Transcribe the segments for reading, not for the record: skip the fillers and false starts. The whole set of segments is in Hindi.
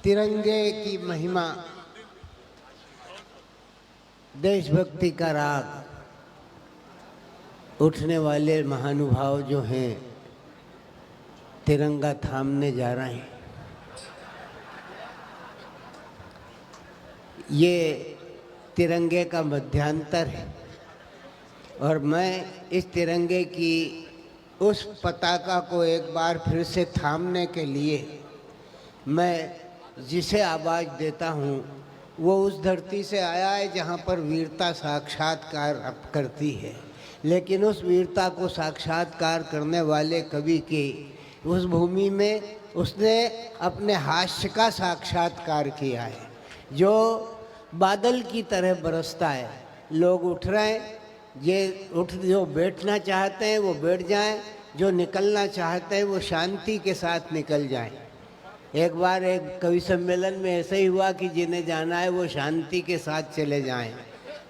तिरंगे की महिमा, देशभक्ति का राग उठने वाले महानुभाव जो हैं तिरंगा थामने जा रहे हैं। ये तिरंगे का मध्यांतर है और मैं इस तिरंगे की उस पताका को एक बार फिर से थामने के लिए मैं जिसे आवाज़ देता हूँ वो उस धरती से आया है जहाँ पर वीरता साक्षात्कार करती है, लेकिन उस वीरता को साक्षात्कार करने वाले कवि की उस भूमि में उसने अपने हास्य का साक्षात्कार किया है, जो बादल की तरह बरसता है। लोग उठ रहे हैं, जो बैठना चाहते हैं वो बैठ जाएं, जो निकलना चाहते हैं वो शांति के साथ निकल जाएं। एक बार एक कवि सम्मेलन में ऐसा ही हुआ कि जिन्हें जाना है वो शांति के साथ चले जाएं,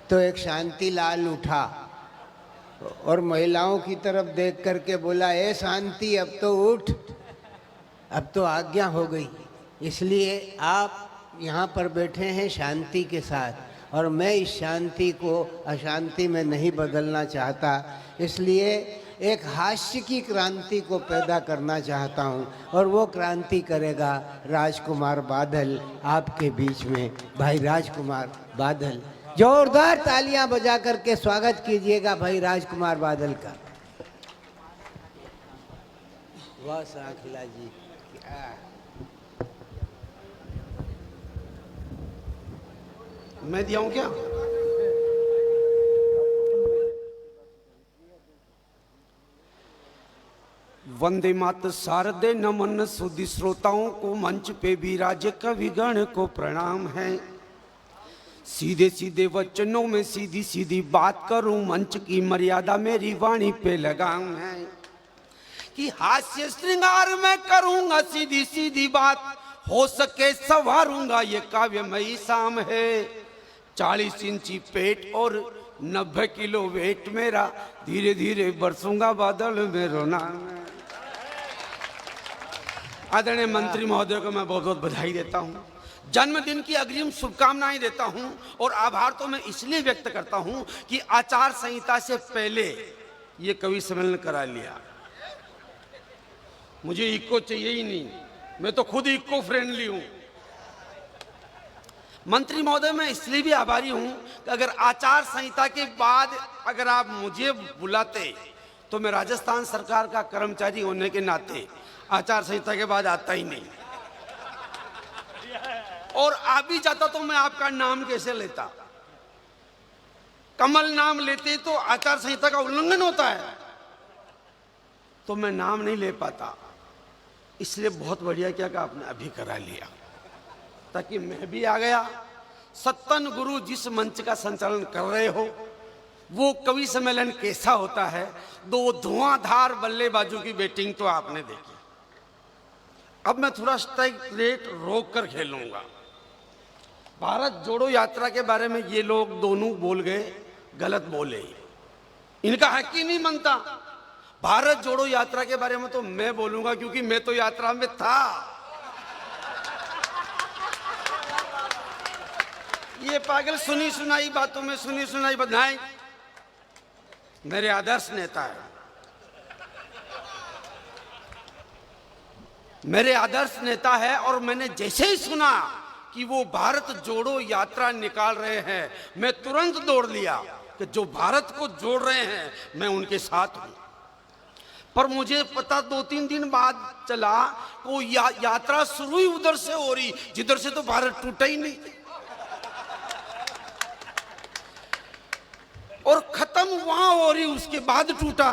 तो एक शांति लाल उठा और महिलाओं की तरफ देख करके बोला, ए शांति अब तो उठ, अब तो आज्ञा हो गई, इसलिए आप यहाँ पर बैठे हैं शांति के साथ और मैं इस शांति को अशांति में नहीं बदलना चाहता, इसलिए एक हास्य की क्रांति को पैदा करना चाहता हूँ और वो क्रांति करेगा राजकुमार बादल। आपके बीच में भाई राजकुमार बादल, जोरदार तालियां बजा करके स्वागत कीजिएगा भाई राजकुमार बादल का। वाह सांखला जी, मैं दिया हूँ क्या? वंदे मात शारदे नमन सुधी श्रोताओं को मंच पे विराजे कविगण को प्रणाम है। सीधे सीधे वचनों में सीधी सीधी बात करूं, मंच की मर्यादा मेरी वाणी पे लगाम है कि हास्य श्रृंगार में करूंगा सीधी सीधी बात, हो सके संवारूंगा ये काव्यमयी शाम है। 40 इंची पेट और 90 किलो वेट मेरा, धीरे धीरे बरसूंगा बादल में रोना है। आदरणीय मंत्री महोदय को मैं बहुत बहुत बधाई देता हूं, जन्मदिन की अग्रिम शुभकामनाएं देता हूं और आभार तो मैं इसलिए व्यक्त करता हूं कि आचार संहिता से पहले ये कवि सम्मेलन करा लिया। मुझे इको चाहिए ही नहीं, मैं तो खुद इको फ्रेंडली हूं। मंत्री महोदय मैं इसलिए भी आभारी हूं कि अगर आचार संहिता के बाद अगर आप मुझे बुलाते तो मैं राजस्थान सरकार का कर्मचारी होने के नाते आचार संहिता के बाद आता ही नहीं, और आ भी जाता तो मैं आपका नाम कैसे लेता? कमल नाम लेते तो आचार संहिता का उल्लंघन होता है, तो मैं नाम नहीं ले पाता। इसलिए बहुत बढ़िया क्या कि आपने अभी करा लिया ताकि मैं भी आ गया। सत्तन गुरु जिस मंच का संचालन कर रहे हो वो कवि सम्मेलन कैसा होता है, दो धुआंधार बल्लेबाजों की बैटिंग तो आपने देखी। अब मैं थोड़ा स्ट्राइक रेट रोक कर खेलूंगा। भारत जोड़ो यात्रा के बारे में ये लोग दोनों बोल गए, गलत बोले, इनका हक ही नहीं बनता। भारत जोड़ो यात्रा के बारे में तो मैं बोलूंगा क्योंकि मैं तो यात्रा में था। ये पागल सुनी सुनाई बातों में सुनी सुनाई बधाई। मेरे आदर्श नेता है, मेरे आदर्श नेता है और मैंने जैसे ही सुना कि वो भारत जोड़ो यात्रा निकाल रहे हैं, मैं तुरंत दौड़ लिया कि जो भारत को जोड़ रहे हैं मैं उनके साथ हूं। पर मुझे पता 2-3 दिन बाद चला वो यात्रा शुरू ही उधर से हो रही जिधर से तो भारत टूटा ही नहीं, और खत्म वहां हो रही उसके बाद टूटा।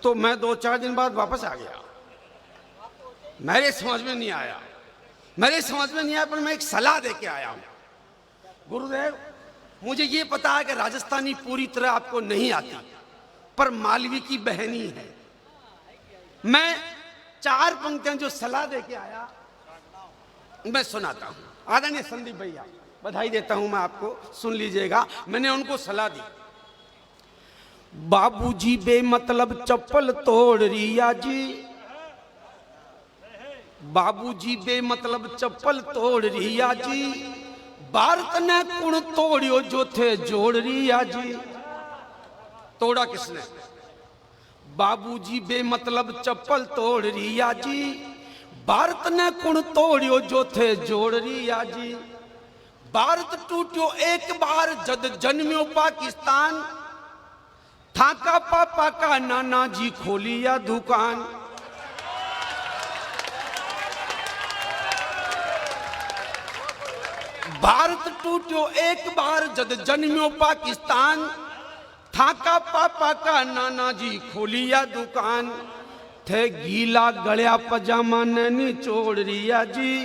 तो मैं 2-4 दिन बाद वापस आ गया। मेरे समझ में नहीं आया, पर मैं एक सलाह दे के आया हूं। गुरुदेव, मुझे ये पता है कि राजस्थानी पूरी तरह आपको नहीं आती, पर मालवी की बहनी है। मैं 4 पंक्तियां जो सलाह दे के आया मैं सुनाता हूं। आदरणीय संदीप भैया, बधाई देता हूं मैं आपको, सुन लीजिएगा। मैंने उनको सलाह दी, बाबूजी बेमतलब चप्पल तोड़ रिया जी, बाबूजी बेमतलब चप्पल तोड़ रिया जी, भारत ने कुण तोड़ियो जो थे जोड़ रिया जी। तोड़ा किसने? बाबूजी बेमतलब चप्पल तोड़ रिया जी, भारत ने कुण तोड़ियो जो थे जोड़ रिया जी। भारत टूटियो एक बार जद जन्मियो पाकिस्तान, थाका पापा का नाना जी खोली या दुकान। भारत टूटियो एक बार जद जन्मियो पाकिस्तान, थाका पापा का नाना जी खोली या दुकान। थे गीला गलिया पजामा ने निचोड़ रिया जी,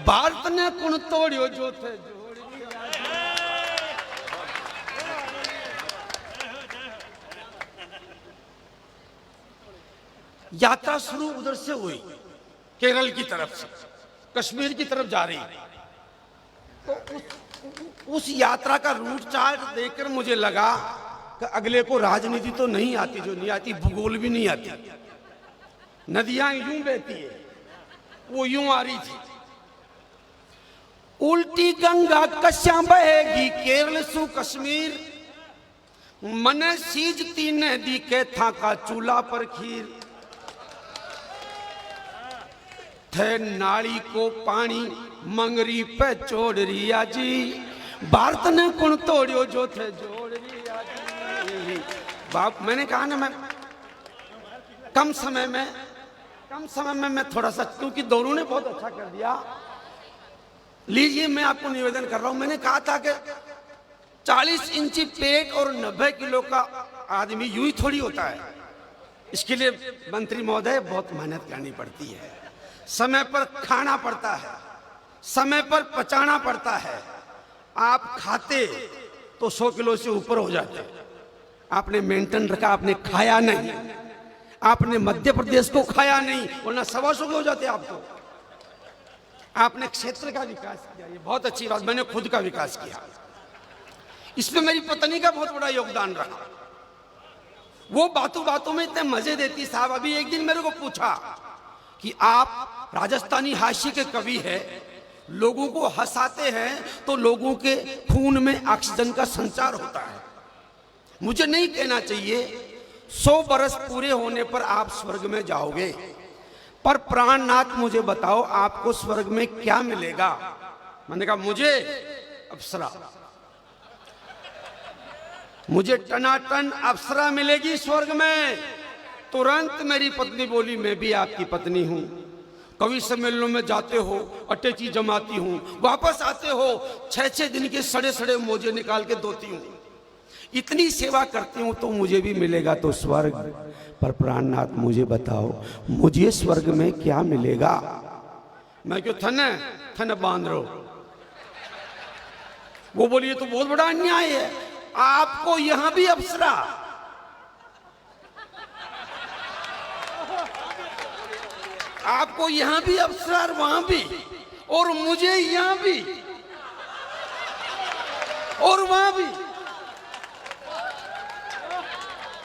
भारत ने कुण तोड़ियो जो थे जोड़ रिया जी। यात्रा शुरू उधर से हुई, केरल की तरफ से कश्मीर की तरफ जा रही। तो उस यात्रा का रूट चार्ट देखकर मुझे लगा कि अगले को राजनीति तो नहीं आती, जो नहीं आती भूगोल भी नहीं आती। नदियां यूं बहती है, वो यूं आ रही थी। उल्टी गंगा कश्या बहेगी केरल सु कश्मीर, मने सीजती नदी के था का चूल्हा पर खीर। थे नाली को पानी मंगरी पे छोड़ रिया जी, भारत ने कुण तोड़ियो जो थे जोड़ रिया जी। बाप मैंने कहा ना, मैं कम समय में मैं थोड़ा सा, क्योंकि दोनों ने बहुत अच्छा कर दिया। लीजिए मैं आपको निवेदन कर रहा हूं, मैंने कहा था कि 40 इंची पेट और 90 किलो का आदमी यूं ही थोड़ी होता है। इसके लिए मंत्री महोदय बहुत मेहनत करनी पड़ती है, समय पर खाना पड़ता है, समय पर पचाना पड़ता है। आप खाते तो 100 किलो से ऊपर हो जाते, आपने मेंटेन रखा, आपने खाया नहीं, आपने मध्य प्रदेश को खाया नहीं, वरना 125 के हो जाते आपको। आपने क्षेत्र का विकास किया, ये बहुत अच्छी बात, मैंने खुद का विकास किया। इसमें मेरी पत्नी का बहुत बड़ा योगदान रहा। वो बातों बातों में इतने मजे देती साहब। अभी एक दिन मेरे को पूछा कि आप राजस्थानी हास्य के कवि हैं, लोगों को हंसाते हैं तो लोगों के खून में ऑक्सीजन का संचार होता है। मुझे नहीं कहना चाहिए 100 बरस पूरे होने पर आप स्वर्ग में जाओगे, पर प्राणनाथ मुझे बताओ आपको स्वर्ग में क्या मिलेगा? मैंने कहा मुझे अप्सरा, मुझे टनाटन अप्सरा मिलेगी स्वर्ग में। तुरंत मेरी पत्नी बोली मैं भी आपकी पत्नी हूं, कवि सम्मेलनों में जाते हो, अटैची जमाती हूं, वापस आते हो 6-6 दिन के सड़े सड़े मोजे निकाल के धोती हूं, इतनी सेवा करती हूं तो मुझे भी मिलेगा तो स्वर्ग। पर प्राणनाथ मुझे बताओ मुझे स्वर्ग में क्या मिलेगा? मैं क्यों थन बांध रहो। वो बोलिए तो बहुत बड़ा अन्याय है, आपको यहां भी अप्सरा, आपको यहां भी अप्सरा और वहां भी, और मुझे यहां भी और वहां भी।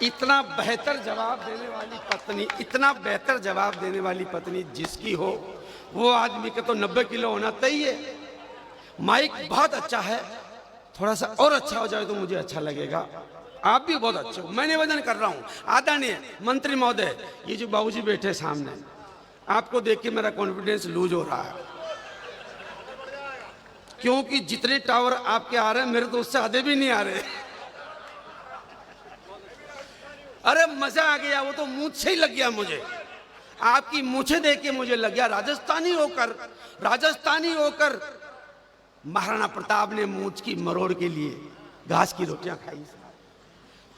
इतना बेहतर जवाब देने वाली पत्नी, इतना बेहतर जवाब देने वाली पत्नी जिसकी हो, वो आदमी के तो 90 किलो होना तय है। माइक बहुत अच्छा है, थोड़ा सा और अच्छा हो जाए तो मुझे अच्छा लगेगा। आप भी बहुत अच्छे हो, मैं निवेदन कर रहा हूं आदरणीय मंत्री महोदय, ये जो बाबूजी बैठे सामने, आपको देख के मेरा कॉन्फिडेंस लूज हो रहा है, क्योंकि जितने टावर आपके आ रहे हैं मेरे तो उससे आधे भी नहीं आ रहे। अरे मजा आ गया, वो तो मूंछ से ही लग गया मुझे, आपकी मूछे देख के मुझे लग गया राजस्थानी होकर महाराणा प्रताप ने मूंछ की मरोड़ के लिए घास की रोटियां खाई,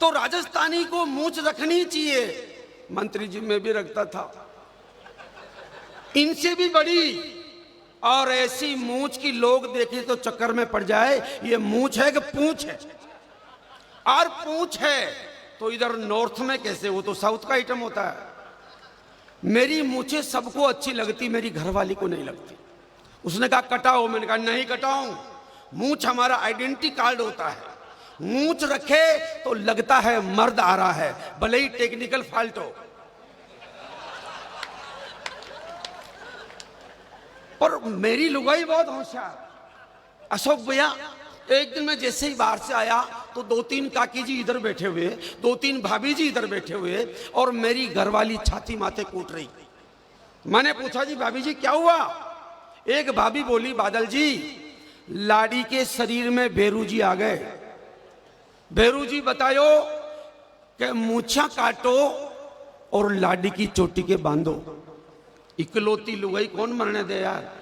तो राजस्थानी को मूंछ रखनी चाहिए। मंत्री जी में भी रखता था, इनसे भी बड़ी और ऐसी मूंछ की लोग देखे तो चक्कर में पड़ जाए, ये मूंछ है कि पूंछ है? और पूंछ है तो इधर नॉर्थ में कैसे, वो तो साउथ का आइटम होता है। मेरी मूछें सबको अच्छी लगती, मेरी घरवाली को नहीं लगती। उसने कहा कटाओ, मैंने कहा नहीं कटाऊं, मूछ हमारा आइडेंटिटी कार्ड होता है, मूछ रखे तो लगता है मर्द आ रहा है, भले ही टेक्निकल फॉल्ट हो। पर मेरी लुगाई बहुत होशियार। अशोक भैया, एक दिन मैं जैसे ही बाहर से आया तो 2-3 काकी जी इधर बैठे हुए, 2-3 भाभी जी इधर बैठे हुए, और मेरी घरवाली छाती माथे कूट रही। मैंने पूछा, जी भाभी जी क्या हुआ? एक भाभी बोली, बादल जी लाड़ी के शरीर में भेरू जी आ गए। भेरू जी बतायो कि मूछा काटो और लाड़ी की चोटी के बांधो। इकलौती लुगाई कौन मरने दे यार।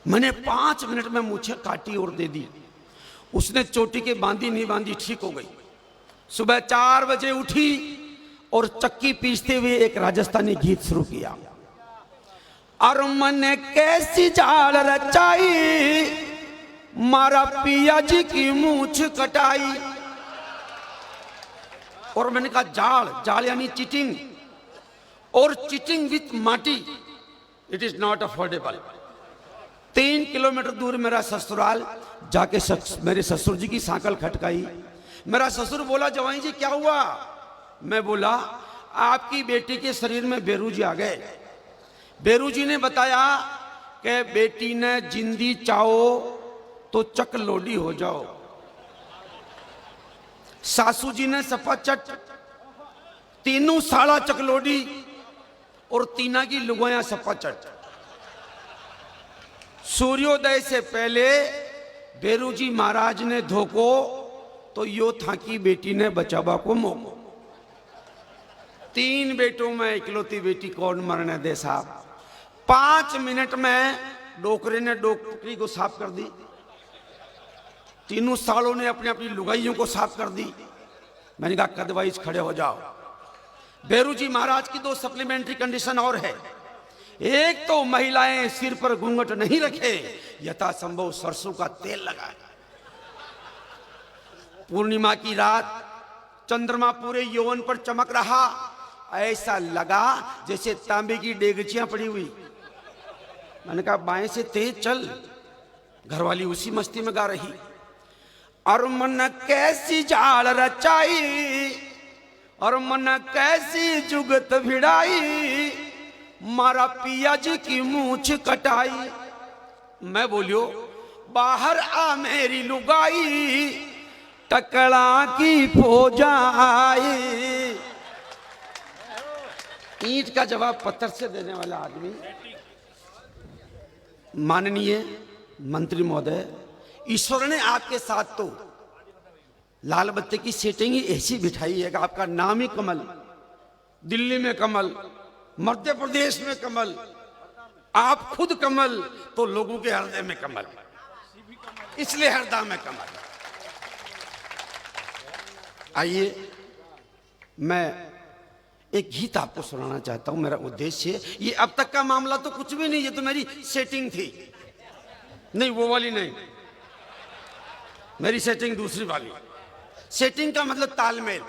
मैंने 5 मिनट में मूछे काटी और दे दी। उसने चोटी के बांधी नहीं बांधी, ठीक हो गई। सुबह 4 बजे उठी और चक्की पीसते हुए एक राजस्थानी गीत शुरू किया। और मैंने कैसी जाल रचाई, मारा पिया जी की मूछ कटाई। और मैंने कहा जाल, जाल यानी चीटिंग, और चीटिंग विथ माटी, it is not affordable. 3 kilometre दूर मेरा ससुराल, जाके मेरे ससुर जी की सांकल खटकाई। मेरा ससुर बोला, जवाई जी क्या हुआ? मैं बोला, आपकी बेटी के शरीर में बेरू जी आ गए। बेरू जी ने बताया कि बेटी ने जिंदी चाहो तो चक लोडी हो जाओ। सासू जी ने सपाचट, तीनों साला चकलोडी और तीना की लुगाया सपाचट। सूर्योदय से पहले बेरू जी महाराज ने धोको तो यो था कि बेटी ने बचावा को मोको। 3 बेटों में इकलौती बेटी कौन मरने दे साहब। 5 मिनट में डोकरे ने डोकरी को साफ कर दी। तीनों सालों ने अपनी अपनी लुगाइयों को साफ कर दी। मैंने कहा कदवाइज खड़े हो जाओ। बेरू जी महाराज की 2 सप्लीमेंट्री कंडीशन और है। एक तो महिलाएं सिर पर घूंघट नहीं रखे, यथासंभव सरसों का तेल लगाए। पूर्णिमा की रात चंद्रमा पूरे यौवन पर चमक रहा, ऐसा लगा जैसे तांबे की डेगचियां पड़ी हुई। मैंने कहा बाएं से तेज चल। घरवाली उसी मस्ती में गा रही। और मन कैसी जाल रचाई, और मन कैसी जुगत भिड़ाई, मारा पिया जी की मूछ कटाई। मैं बोलियो, बाहर आ मेरी लुगाई, टकला की फौजा आई। ईंट का जवाब पत्थर से देने वाला आदमी। माननीय मंत्री महोदय, ईश्वर ने आपके साथ तो लाल बत्ते की सेटिंग ही ऐसी बिठाई है कि आपका नाम ही कमल। दिल्ली में कमल, मध्य प्रदेश में कमल, आप खुद कमल, तो लोगों के हृदय में कमल, इसलिए हृदय में कमल। आइए, मैं एक गीत आपको सुनाना चाहता हूं। मेरा उद्देश्य, ये अब तक का मामला तो कुछ भी नहीं, ये तो मेरी सेटिंग थी। नहीं, वो वाली नहीं, मेरी सेटिंग दूसरी वाली। सेटिंग का मतलब तालमेल।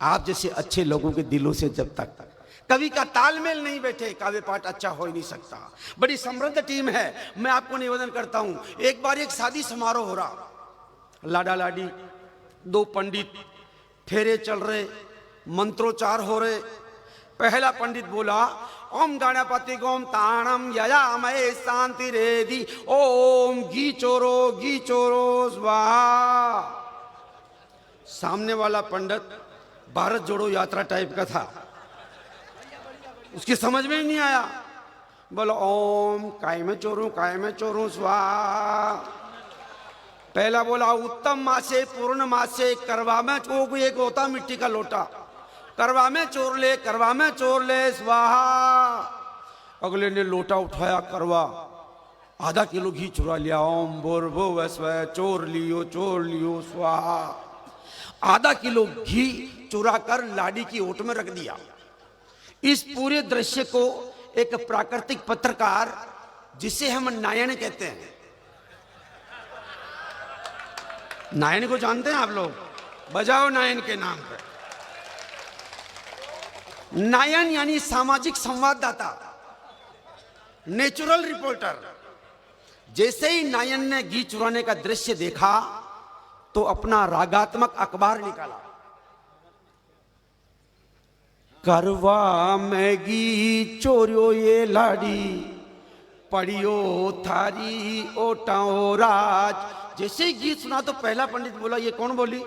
आप जैसे अच्छे लोगों के दिलों से जब तक कवि का तालमेल नहीं बैठे, काव्य पाठ अच्छा हो ही नहीं सकता। बड़ी समृद्ध टीम है। मैं आपको निवेदन करता हूं, एक बार एक शादी समारोह हो रहा, लाडा लाडी, 2 पंडित, फेरे चल रहे, मंत्रोच्चार हो रहे। पहला पंडित बोला, ओम गणपति गोम ताणम ययामहे शांति रेधि, ओम घी चोरो स्वाहा। सामने वाला पंडित भारत जोड़ो यात्रा टाइप का था, उसकी समझ में ही नहीं आया। बोलो ओम काय में चोरूं स्वाहा। पहला बोला, उत्तम मासे पूर्ण मासे करवा में चोर, एक होता मिट्टी का लोटा, करवा में चोर ले स्वाहा। अगले ने लोटा उठाया, करवा, आधा किलो घी चुरा लिया, ओम बोरभो वस्व, चोर लियो स्वाहा। आधा किलो घी चुरा कर लाड़ी की ओट में रख दिया। इस पूरे दृश्य को एक प्राकृतिक पत्रकार, जिसे हम नायन कहते हैं, नायन को जानते हैं आप लोग? बजाओ नायन के नाम पर। नायन यानी सामाजिक संवाददाता, नेचुरल रिपोर्टर। जैसे ही नायन ने घी चुराने का दृश्य देखा तो अपना रागात्मक अखबार निकाला। करवा मैगी चोरियो ये लाड़ी, पढ़ियो थारी ओटाओ राज। जैसे ही गीत सुना तो पहला पंडित बोला ये कौन बोली?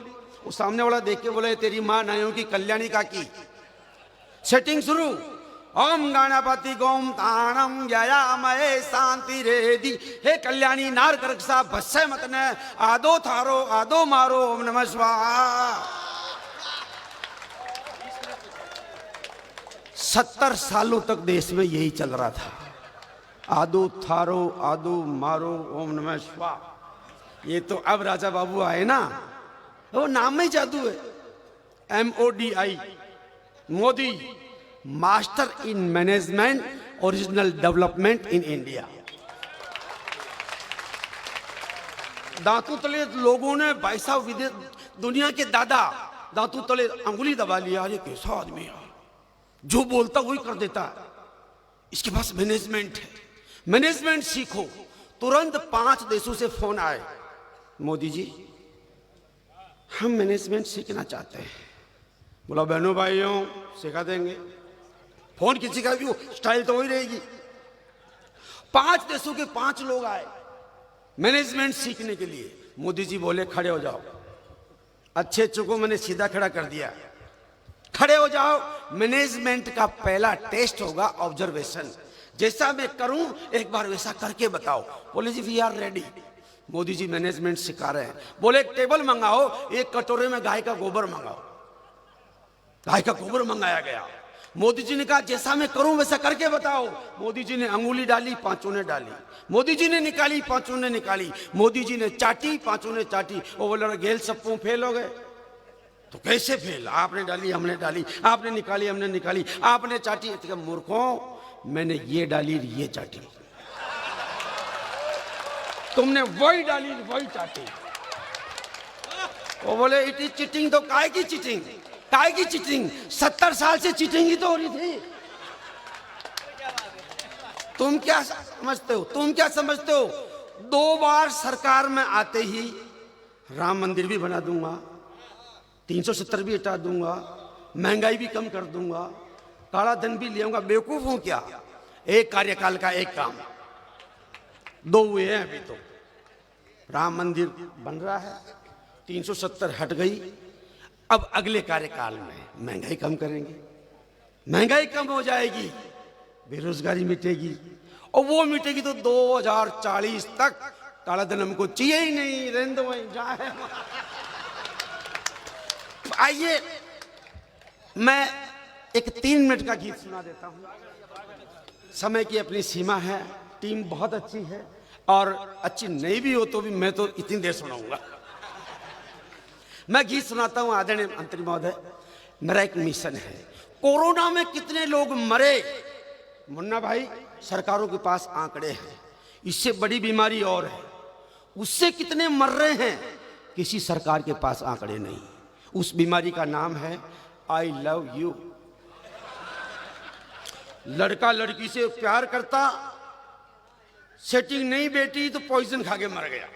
वो सामने वाला देख के बोला ये तेरी माँ नायों की कल्याणी का की। सेटिंग शुरू। ओम गणपति गोम ताणम जया महे शांति रेदी, हे कल्याणी नार करकसा भस्से मत न, आदो थारो आदो मारो, ओम नमः स्वाहा। 70 सालों तक देश में यही चल रहा था, आदो थारो आदो मारो, ओम नमः स्वाहा। ये तो अब राजा बाबू आए ना, वो नाम में जादू है। MODI, Modi, master in management original development in India. दांतों तले लोगों ने भाई साहब विदेश दुनिया के दादा दांतों तले अंगुली दबा लिया, अरे कैसा आदमी है, जो बोलता वही कर देता, इसके पास मैनेजमेंट है, मैनेजमेंट सीखो। तुरंत 5 देशों से फोन आए, मोदी जी हम मैनेजमेंट सीखना चाहते हैं। बोला बहनों भाइयों सिखा देंगे। फोन किसी का भी हो, स्टाइल तो वही रहेगी। 5 देशों के 5 लोग आए मैनेजमेंट सीखने के लिए। मोदी जी बोले खड़े हो जाओ। अच्छे को मैंने सीधा खड़ा कर दिया, खड़े हो जाओ। मैनेजमेंट का पहला टेस्ट होगा ऑब्जर्वेशन, जैसा मैं करूं एक बार वैसा करके बताओ। बोले जी we are ready. Modi ji management सिखा रहे हैं। बोले एक टेबल मंगाओ, एक कटोरे में गाय का गोबर मंगाओ। गाय का गोबर मंगाया गया। मोदी जी ने कहा जैसा मैं करूं वैसा करके बताओ। मोदी जी ने अंगुली डाली, 5 ने डाली। मोदी जी ने निकाली, 5 ने निकाली। मोदी जी ने चाटी, 5 ने चाटी। वो बोले गेल सप्पू फेल हो गए। तो कैसे फेल? आपने डाली हमने डाली, आपने निकाली हमने निकाली, आपने चाटी। मूर्खों मैंने ये डाली ये चाटी, तुमने वही डाली वही चाटी। वो बोले इट इज चीटिंग। तो काय की चीटिंग? काय की चीटिंग? 70 साल से चीटिंग ही तो हो रही थी। तुम क्या समझते हो? तुम क्या समझते हो? 2 बार सरकार में आते ही राम मंदिर भी बना दूंगा, 370 भी हटा दूंगा, महंगाई भी कम कर दूंगा, काला धन भी ले आऊंगा। बेवकूफ हूं क्या? एक कार्यकाल का एक काम, 2 हुए हैं अभी। तो राम मंदिर बन रहा है, 370 हट गई। अब अगले कार्यकाल में महंगाई कम करेंगे, महंगाई कम हो जाएगी, बेरोजगारी मिटेगी, और वो मिटेगी तो 2040 तक काला धन हमको चाहिए ही नहीं, रहने दो वहीं जाए। आइए मैं एक 3 मिनट का गीत सुना देता हूं। समय की अपनी सीमा है, टीम बहुत अच्छी है, और अच्छी नहीं भी हो तो भी मैं तो इतनी देर सुनाऊंगा। मैं गीत सुनाता हूं। आदरणीय मंत्री महोदय, मेरा एक मिशन है। कोरोना में कितने लोग मरे, मुन्ना भाई, सरकारों के पास आंकड़े हैं। इससे बड़ी बीमारी और है, उससे कितने मर रहे हैं, किसी सरकार के पास आंकड़े नहीं। उस बीमारी का नाम है आई लव यू। लड़का लड़की से प्यार करता, सेटिंग नहीं बैठी तो पॉइजन खा के मर गया।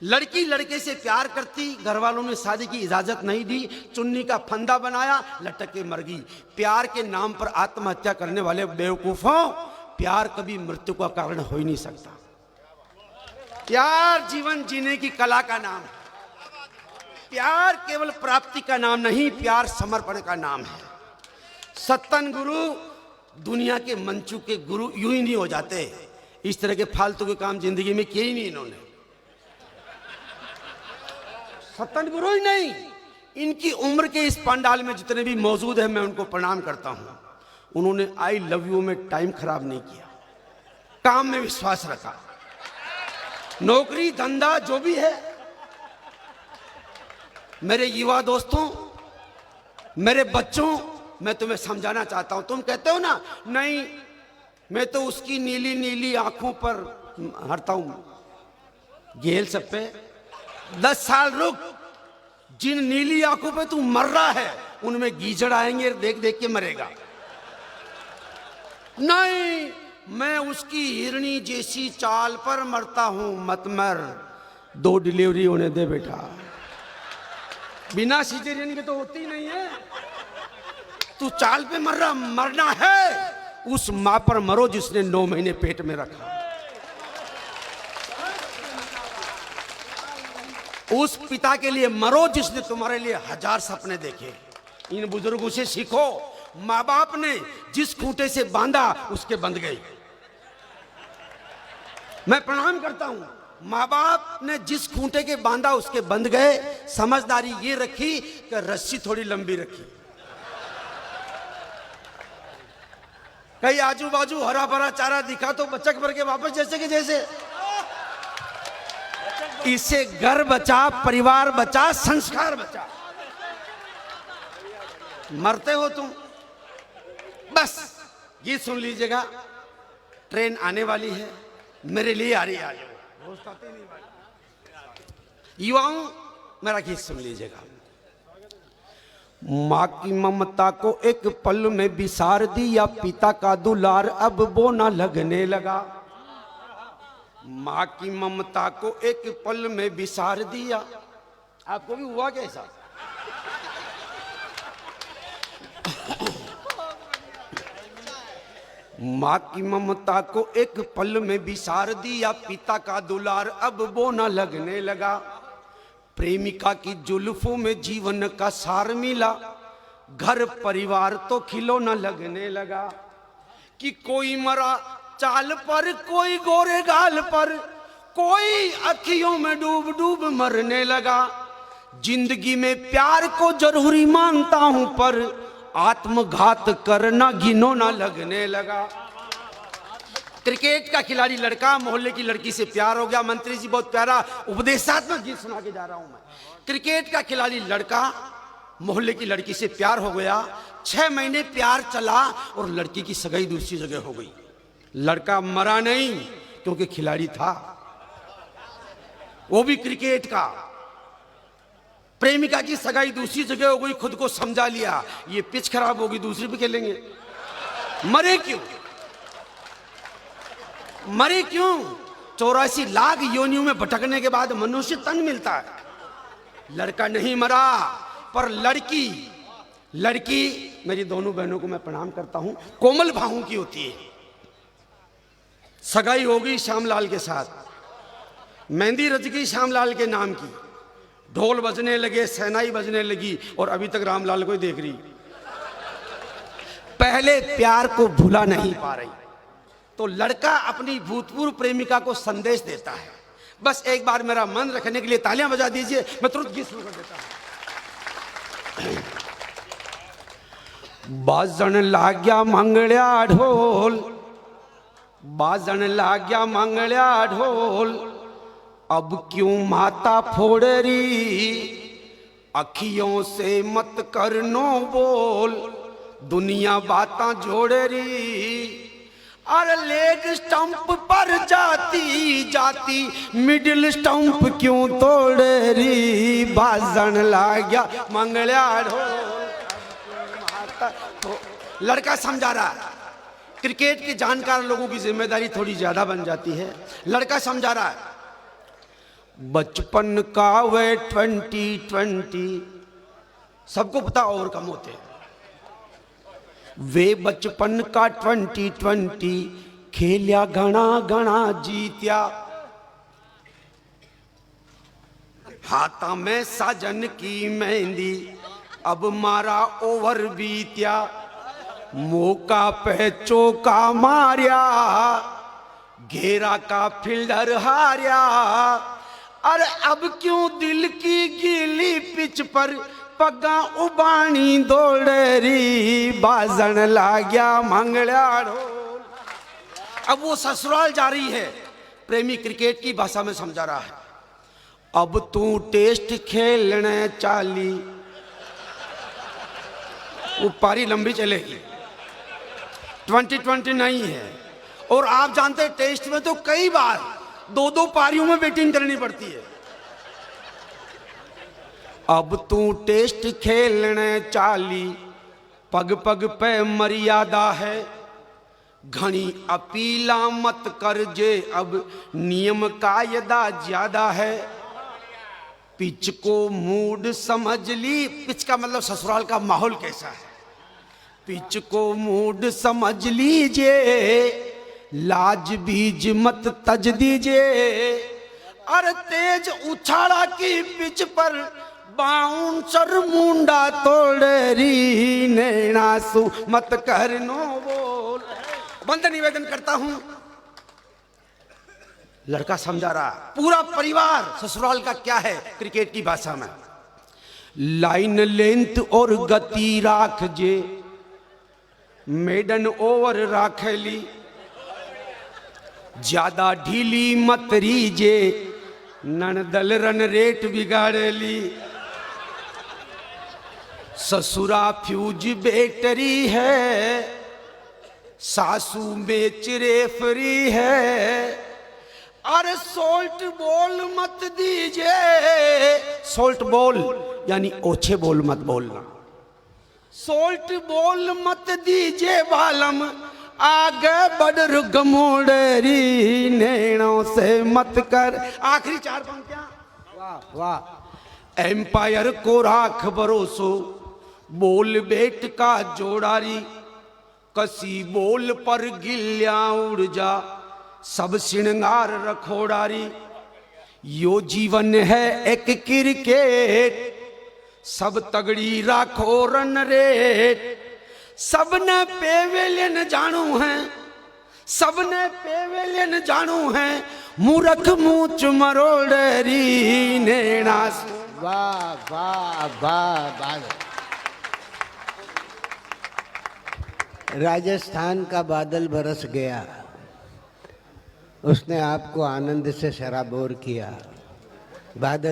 लड़की लड़के से प्यार करती, घर वालों ने शादी की इजाजत नहीं दी, चुन्नी का फंदा बनाया, लटक के मर गई। प्यार के नाम पर आत्महत्या करने वाले बेवकूफों, प्यार कभी मृत्यु का कारण हो ही नहीं सकता। प्यार जीवन जीने की कला का नाम है। प्यार केवल प्राप्ति का नाम नहीं, प्यार समर्पण का नाम है। सत्तन गुरु दुनिया के मंचू के गुरु यूं ही नहीं हो जाते। इस तरह के फालतू के काम जिंदगी में किए ही नहीं इन्होंने। सत्तन गुरु ही नहीं, इनकी उम्र के इस पंडाल में जितने भी मौजूद हैं, मैं उनको प्रणाम करता हूं। उन्होंने आई लव यू में टाइम खराब नहीं किया, काम में विश्वास रखा। नौकरी धंधा जो भी है, मेरे युवा दोस्तों, मेरे बच्चों, मैं तुम्हें समझाना चाहता हूं। तुम कहते हो ना, नहीं मैं तो उसकी नीली नीली आंखों पर हरता हूं। गेल सब पे 10 साल रुक, जिन नीली आंखों पे तू मर रहा है उनमें गीजड़ आएंगे, देख देख के मरेगा। नहीं, मैं उसकी हिरणी जैसी चाल पर मरता हूं, मत मर, 2 डिलीवरी होने दे बेटा। बिना सिजेरियन के तो होती नहीं है। तू चाल पे मर रहा, मरना है उस मां पर मरो जिसने 9 महीने पेट में रखा। उस पिता के लिए मरो जिसने तुम्हारे लिए 1000 सपने देखे। इन बुजुर्गों से सीखो। माँ बाप ने जिस खूंटे से बांधा उसके बंध गए। मैं प्रणाम करता हूं। माँ बाप ने जिस खूंटे के बांधा उसके बंध गए। समझदारी ये रखी कि रस्सी थोड़ी लंबी रखी। कहीं आजू बाजू हरा भरा चारा दिखा तो बचक भर के वापस जैसे कि जैसे। इससे घर बचा, परिवार बचा, संस्कार बचा। मरते हो तुम। बस ये सुन लीजिएगा, ट्रेन आने वाली है, मेरे लिए आ रही है। युवाओं मेरा गीत सुन लीजिएगा। माँ की ममता को एक पल में बिसार दिया, पिता का दुलार अब बोना लगने लगा। माँ की ममता को एक पल में बिसार दिया। आपको भी हुआ कैसा? माँ की ममता को एक पल में बिसार दिया, पिता का दुलार अब बोना लगने लगा। प्रेमिका की जुल्फों में जीवन का सार मिला, घर परिवार तो खिलौना लगने लगा। कि कोई मरा चाल पर, कोई गोरे गाल पर, कोई अखियों में डूब डूब मरने लगा। जिंदगी में प्यार को जरूरी मानता हूं, पर आत्मघात करना घिनौना लगने लगा। क्रिकेट का खिलाड़ी लड़का, मोहल्ले की लड़की से प्यार हो गया। मंत्री जी बहुत प्यारा उपदेशात्मक गीत सुना के जा रहा हूं मैं। क्रिकेट का खिलाड़ी लड़का, मोहल्ले की लड़की से प्यार हो गया। 6 महीने प्यार चला और लड़की की सगाई दूसरी जगह हो गई। लड़का मरा नहीं क्योंकि खिलाड़ी था, वो भी क्रिकेट का। प्रेमिका की सगाई दूसरी जगह हो गई, खुद को समझा लिया ये पिच खराब होगी, दूसरी भी खेलेंगे। मरे क्यों? मरे क्यों? 84 लाख योनियों में भटकने के बाद मनुष्य तन मिलता है। लड़का नहीं मरा, पर लड़की मेरी दोनों बहनों को मैं प्रणाम करता हूं, कोमल भावों की होती है। सगाई हो गई श्यामलाल के साथ, मेहंदी रच गई श्यामलाल के नाम की, ढोल बजने लगे, सहनाई बजने लगी, और अभी तक रामलाल को ही देख रही। पहले प्यार को भुला नहीं पा रही। तो लड़का अपनी भूतपूर्व प्रेमिका को संदेश देता है। बस एक बार मेरा मन रखने के लिए तालियां बजा दीजिए, मैं तुरंत गीत शुरू कर देता हूं। बाजन लाग्या मंगल्या ढोल, बाजन लाग्या मंगल्या ढोल, अब क्यों माता फोड़ रही, अखियों से मत करनो बोल, दुनिया बातां जोड़ रही। अरे लेग स्टंप पर जाती जाती मिडिल स्टंप क्यों तोड़ रही, बाजन लाग्या मंगल्या ढोल। लड़का समझा रहा है। क्रिकेट के जानकार लोगों की जिम्मेदारी थोड़ी ज्यादा बन जाती है। लड़का समझा रहा है, बचपन का वे 2020 सबको पता ओवर कम होते हैं। वे बचपन का 2020 खेलिया घना घना जीत्या, हाथा में साजन की मेहंदी अब मारा ओवर बीत्या, मौका पे चौका मारिया, घेरा का फील्डर हारिया। अरे अब क्यों दिल की गीली पिच पर पगा उबानी दौड़री, बाजन लाग्या मंगल्या ढोल। अब वो ससुराल जा रही है। प्रेमी क्रिकेट की भाषा में समझा रहा है, अब तू टेस्ट खेलने चाली, वो पारी लंबी चलेगी। 2020 नहीं है, और आप जानते हैं टेस्ट में तो कई बार 2-2 पारियों में बैटिंग करनी पड़ती है। अब तू टेस्ट खेलने चाली, पग पग पे मर्यादा है, घनी अपीला मत कर जे, अब नियम कायदा ज्यादा है। पिच को मूड समझ ली, पिच का मतलब ससुराल का माहौल कैसा है। पिच को मूड समझ लीजिए, लाज बीज मत तज दीजिए। अरे तेज उछाड़ा की पिच पर बाउंसर मुंडा तोड़ेरी, नैनासु मत कर नो बोल। बंद निवेदन करता हूं, लड़का समझा रहा, पूरा परिवार ससुराल का क्या है क्रिकेट की भाषा में। लाइन लेंथ और गति राख जे, मेडन ओवर राखेली, ज्यादा ढीली मत रीजे, ननदल रन रेट बिगाड़ेली। ससुरा फ्यूज बैटरी है, सासू बेच रेफरी है। अरे सोल्ट बॉल मत दीजिए, सोल्ट बॉल यानी ओछे बॉल मत बोलना। सोल्ट बॉल मत दीजिए बालम, आगे बढ़ गमोड़ेरी, नैनों से मत कर। आखिरी 4 पंक्तियां। वाह वाह। एम्पायर को राख भरोसो, बोल बेट का जोड़ारी, कसी बोल पर गिल्लियां उड़ जा, सब श्रृंगार रखोड़ारी। यो जीवन है एक क्रिकेट, सब तगड़ी राखो रन रेट। सबने पेवेलियन जानू है, सबने पेवेलियन जानू है, मूर्ख मूछ मरोड़ेरी, नैनास। वाह वाह वाह वाह। राजस्थान का बादल बरस गया, उसने आपको आनंद से सराबोर किया। बादल